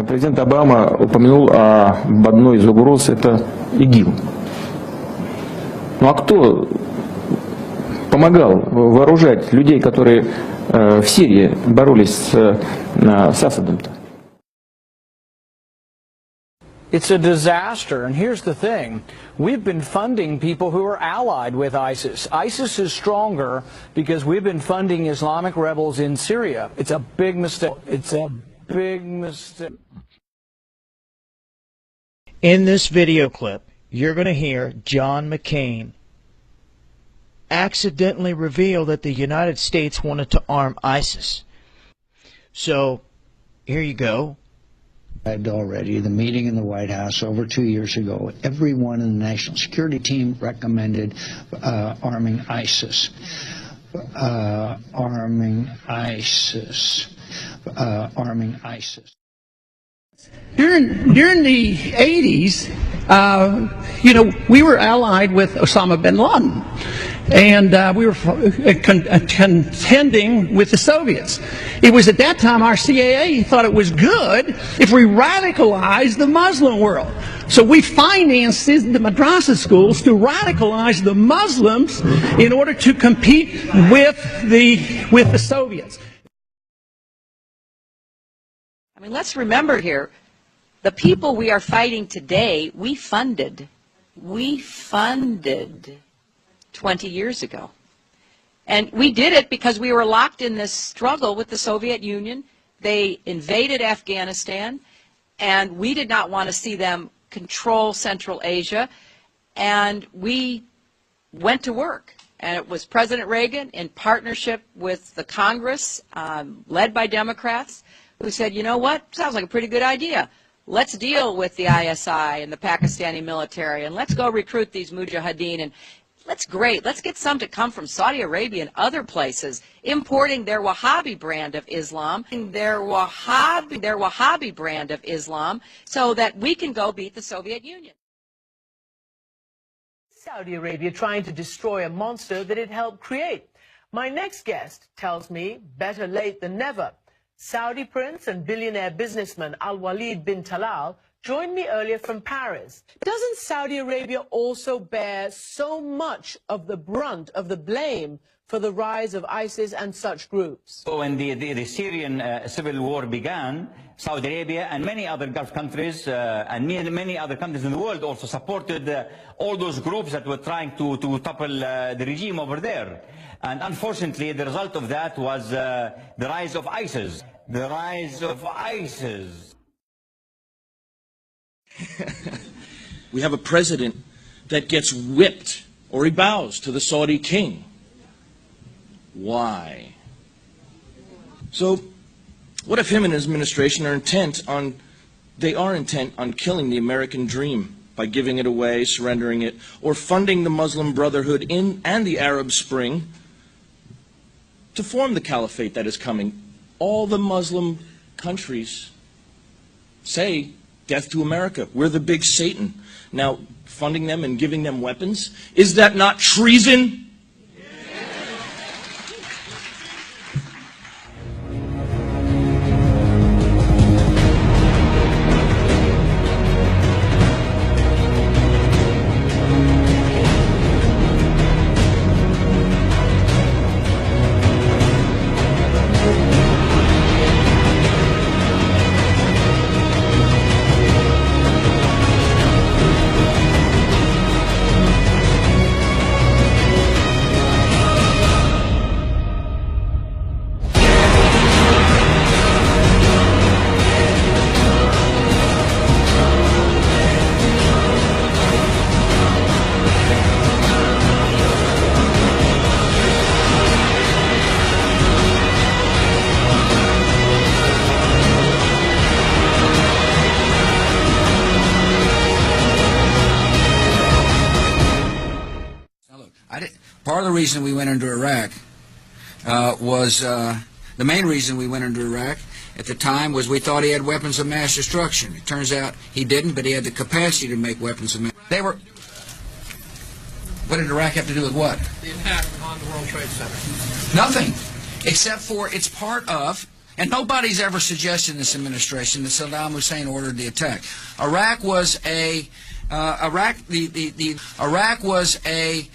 Президент Обама упомянул об одной из угроз, это ИГИЛ. Ну а кто помогал вооружать людей, которые в Сирии боролись с Асадом-то? It's a disaster, and here's the thing. We've been funding people who are allied with ISIS. ISIS is stronger because we've been funding Islamic rebels in Syria. It's a big mistake. It's a big mistake. In this video clip, you're going to hear John McCain accidentally reveal that the United States wanted to arm ISIS. So, here you go. Already, the meeting in the White House over 2 years ago, everyone in the National Security Team recommended arming ISIS. Arming ISIS. Arming ISIS. During the 80s, we were allied with Osama bin Laden, and we were contending with the Soviets. It was at that time our CIA thought it was good if we radicalized the Muslim world. So we financed the madrasa schools to radicalize the Muslims in order to compete with the Soviets. I mean, let's remember here, the people we are fighting today, we funded 20 years ago. And we did it because we were locked in this struggle with the Soviet Union. They invaded Afghanistan, and we did not want to see them control Central Asia. And we went to work. And it was President Reagan, in partnership with the Congress, led by Democrats, who said, you know what, sounds like a pretty good idea. Let's deal with the ISI and the Pakistani military, and let's go recruit these mujahideen, and let's get some to come from Saudi Arabia and other places, importing their Wahhabi brand of Islam, so that we can go beat the Soviet Union. Saudi Arabia trying to destroy a monster that it helped create. My next guest tells me better late than never. Saudi prince and billionaire businessman Al-Walid bin Talal joined me earlier from Paris. Doesn't Saudi Arabia also bear so much of the brunt of the blame for the rise of ISIS and such groups? When the Syrian civil war began, Saudi Arabia and many other Gulf countries and many other countries in the world also supported all those groups that were trying to topple the regime over there. And unfortunately, the result of that was the rise of ISIS. The rise of ISIS. We have a president that gets whipped or he bows to the Saudi king. Why? So, what if him and his administration are intent on killing the American dream by giving it away, surrendering it, or funding the Muslim Brotherhood and the Arab Spring to form the caliphate that is coming? All the Muslim countries say, death to America. We're the big Satan. Now, funding them and giving them weapons, is that not treason? Part of the reason we went into Iraq the main reason we went into Iraq at the time was we thought he had weapons of mass destruction. It turns out he didn't, but he had the capacity to make weapons of mass. What did Iraq have to do with what? The attack on the World Trade Center. Nothing, except for it's part of And nobody's ever suggested in this administration that Saddam Hussein ordered the attack. Iraq was a Iraq was a